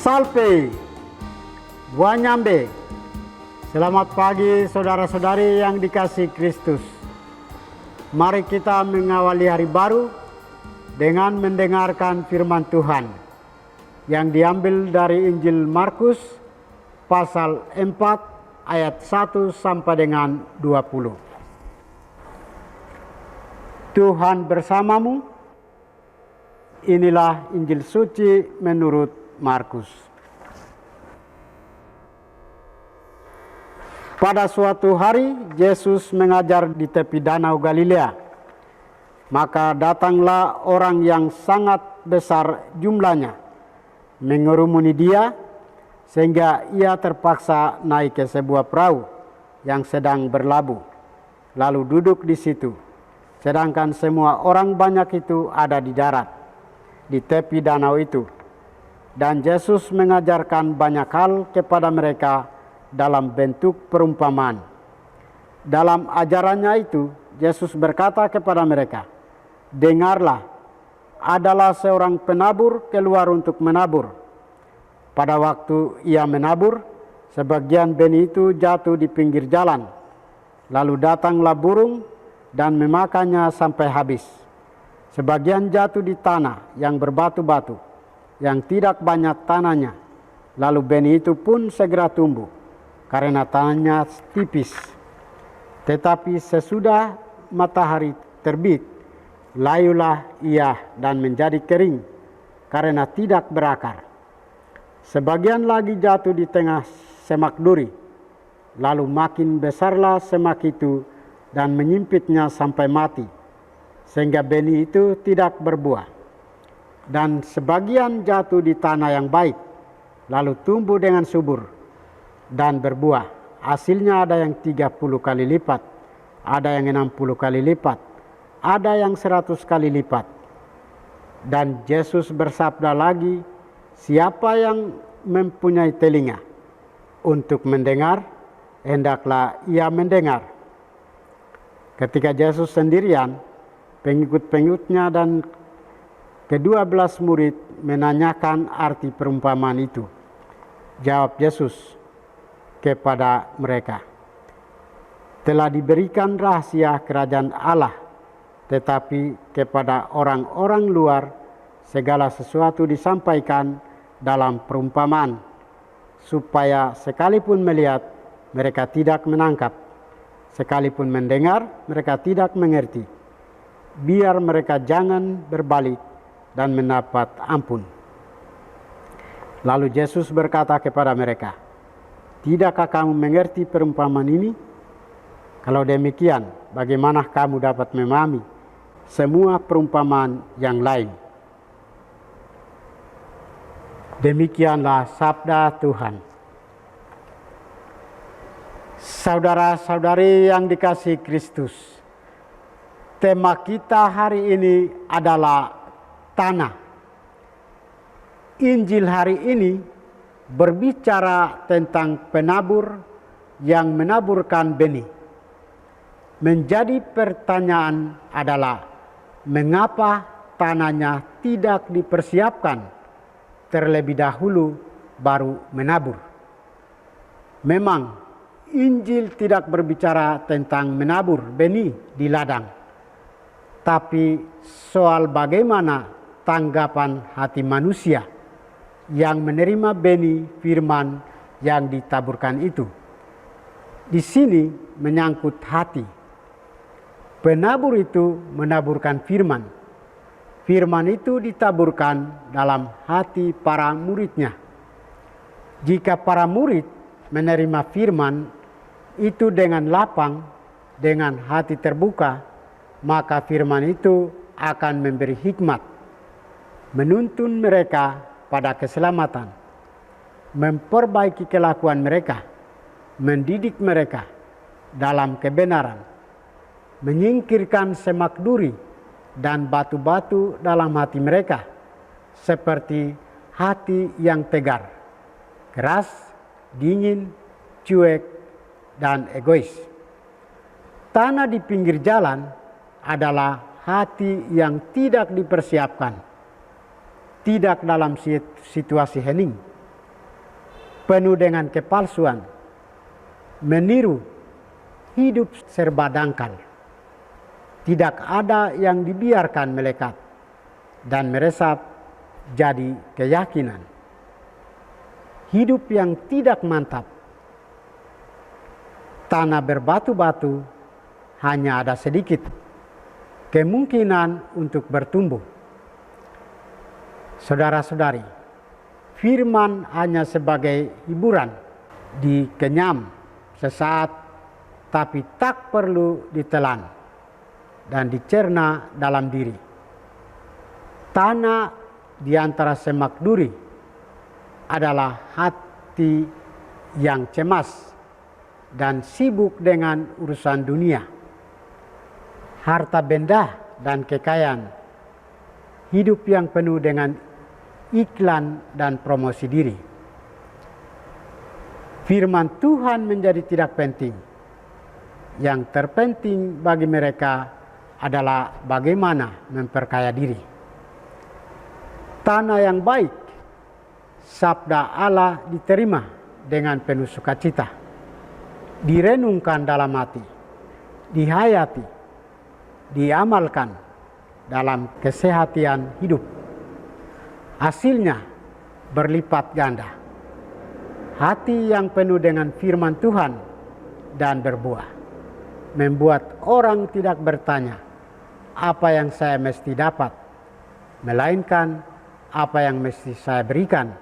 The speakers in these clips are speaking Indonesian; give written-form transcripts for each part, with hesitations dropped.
Salve, Buah Nyambe. Selamat pagi saudara-saudari yang dikasihi Kristus. Mari kita mengawali hari baru dengan mendengarkan firman Tuhan yang diambil dari Injil Markus pasal 4 ayat 1 sampai dengan 20. Tuhan bersamamu. Inilah Injil suci menurut Markus. Pada suatu hari Yesus mengajar di tepi danau Galilea. Maka datanglah orang yang sangat besar jumlahnya mengerumuni dia, sehingga ia terpaksa naik ke sebuah perahu yang sedang berlabuh, lalu duduk di situ. Sedangkan semua orang banyak itu ada di darat, di tepi danau itu. Dan Yesus mengajarkan banyak hal kepada mereka dalam bentuk perumpamaan. Dalam ajarannya itu, Yesus berkata kepada mereka, "Dengarlah, adalah seorang penabur keluar untuk menabur. Pada waktu ia menabur, sebagian benih itu jatuh di pinggir jalan. Lalu datanglah burung dan memakannya sampai habis. Sebagian jatuh di tanah yang berbatu-batu, yang tidak banyak tanahnya. Lalu benih itu pun segera tumbuh, karena tanahnya tipis. Tetapi sesudah matahari terbit, layulah ia dan menjadi kering, karena tidak berakar. Sebagian lagi jatuh di tengah semak duri, lalu makin besarlah semak itu dan menyimpitnya sampai mati, sehingga benih itu tidak berbuah. Dan sebagian jatuh di tanah yang baik, lalu tumbuh dengan subur dan berbuah. Hasilnya ada yang 30 kali lipat, ada yang 60 kali lipat, ada yang 100 kali lipat." Dan Yesus bersabda lagi, "Siapa yang mempunyai telinga untuk mendengar, hendaklah ia mendengar." Ketika Yesus sendirian, pengikut-pengikutnya dan ke-12 murid menanyakan arti perumpamaan itu. Jawab Yesus kepada mereka, "Telah diberikan rahasia kerajaan Allah, tetapi kepada orang-orang luar segala sesuatu disampaikan dalam perumpamaan, supaya sekalipun melihat mereka tidak menangkap, sekalipun mendengar mereka tidak mengerti, biar mereka jangan berbalik dan mendapat ampun." Lalu Yesus berkata kepada mereka, "Tidakkah kamu mengerti perumpamaan ini? Kalau demikian, bagaimana kamu dapat memahami semua perumpamaan yang lain?" Demikianlah sabda Tuhan. Saudara-saudari yang dikasihi Kristus, tema kita hari ini adalah tanah. Injil hari ini berbicara tentang penabur yang menaburkan benih. Menjadi pertanyaan adalah, mengapa tanahnya tidak dipersiapkan terlebih dahulu baru menabur? Memang Injil tidak berbicara tentang menabur benih di ladang, tapi soal bagaimana tanggapan hati manusia yang menerima benih firman yang ditaburkan itu. Di sini menyangkut hati. Penabur itu menaburkan firman. Firman itu ditaburkan dalam hati para muridnya. Jika para murid menerima firman itu dengan lapang, dengan hati terbuka, maka firman itu akan memberi hikmat, menuntun mereka pada keselamatan, memperbaiki kelakuan mereka, mendidik mereka dalam kebenaran, menyingkirkan semak duri dan batu-batu dalam hati mereka, seperti hati yang tegar, keras, dingin, cuek, dan egois. Tanah di pinggir jalan adalah hati yang tidak dipersiapkan, tidak dalam situasi hening, penuh dengan kepalsuan, meniru, hidup serba dangkal. Tidak ada yang dibiarkan melekat dan meresap jadi keyakinan. Hidup yang tidak mantap. Tanah berbatu-batu hanya ada sedikit kemungkinan untuk bertumbuh. Saudara-saudari, firman hanya sebagai hiburan, dikenyam sesaat, tapi tak perlu ditelan dan dicerna dalam diri. Tanah di antara semak duri adalah hati yang cemas dan sibuk dengan urusan dunia, harta benda dan kekayaan, hidup yang penuh dengan iklan dan promosi diri. Firman Tuhan menjadi tidak penting. Yang terpenting bagi mereka adalah bagaimana memperkaya diri. Tanah yang baik, sabda Allah diterima dengan penuh sukacita, direnungkan dalam hati, dihayati, diamalkan dalam kesehatan hidup. Hasilnya berlipat ganda. Hati yang penuh dengan firman Tuhan dan berbuah, membuat orang tidak bertanya, apa yang saya mesti dapat, melainkan apa yang mesti saya berikan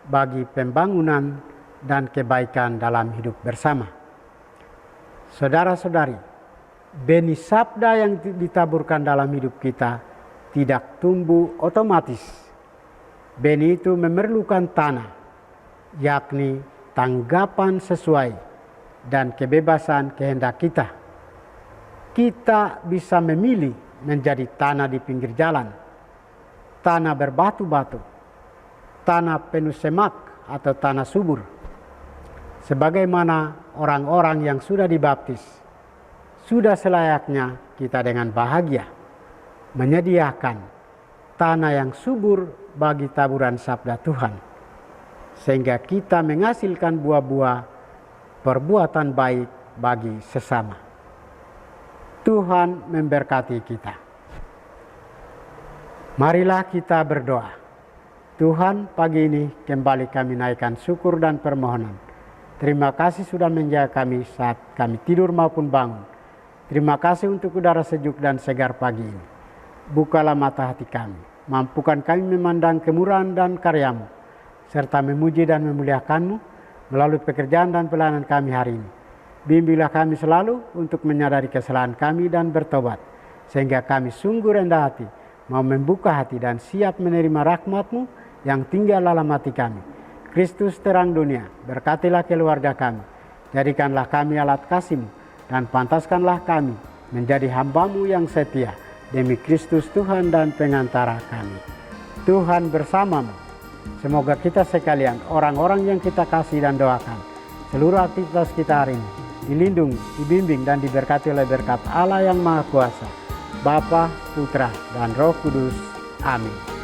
bagi pembangunan dan kebaikan dalam hidup bersama. Saudara-saudari, benih sabda yang ditaburkan dalam hidup kita tidak tumbuh otomatis. Benih itu memerlukan tanah, yakni tanggapan sesuai dan kebebasan kehendak kita. Kita bisa memilih menjadi tanah di pinggir jalan, tanah berbatu-batu, tanah penuh semak atau tanah subur. Sebagaimana orang-orang yang sudah dibaptis, sudah selayaknya kita dengan bahagia menyediakan tanah yang subur bagi taburan sabda Tuhan, sehingga kita menghasilkan buah-buah perbuatan baik bagi sesama. Tuhan memberkati kita. Marilah kita berdoa. Tuhan, pagi ini kembali kami naikkan syukur dan permohonan. Terima kasih sudah menjaga kami saat kami tidur maupun bangun. Terima kasih untuk udara sejuk dan segar pagi ini. Bukalah mata hati kami. Mampukan kami memandang kemurahan dan karya-Mu, serta memuji dan memuliakan-Mu melalui pekerjaan dan pelayanan kami hari ini. Bimbinglah kami selalu untuk menyadari kesalahan kami dan bertobat, sehingga kami sungguh rendah hati, mau membuka hati dan siap menerima rahmat-Mu yang tinggal dalam hati kami. Kristus terang dunia, berkatilah keluarga kami, jadikanlah kami alat kasih-Mu, dan pantaskanlah kami menjadi hamba-Mu yang setia, demi Kristus Tuhan dan pengantara kami. Tuhan bersama-Mu. Semoga kita sekalian, orang-orang yang kita kasih dan doakan, seluruh aktivitas kita hari ini, dilindungi, dibimbing, dan diberkati oleh berkat Allah yang Maha Kuasa, Bapa, Putra, dan Roh Kudus. Amin.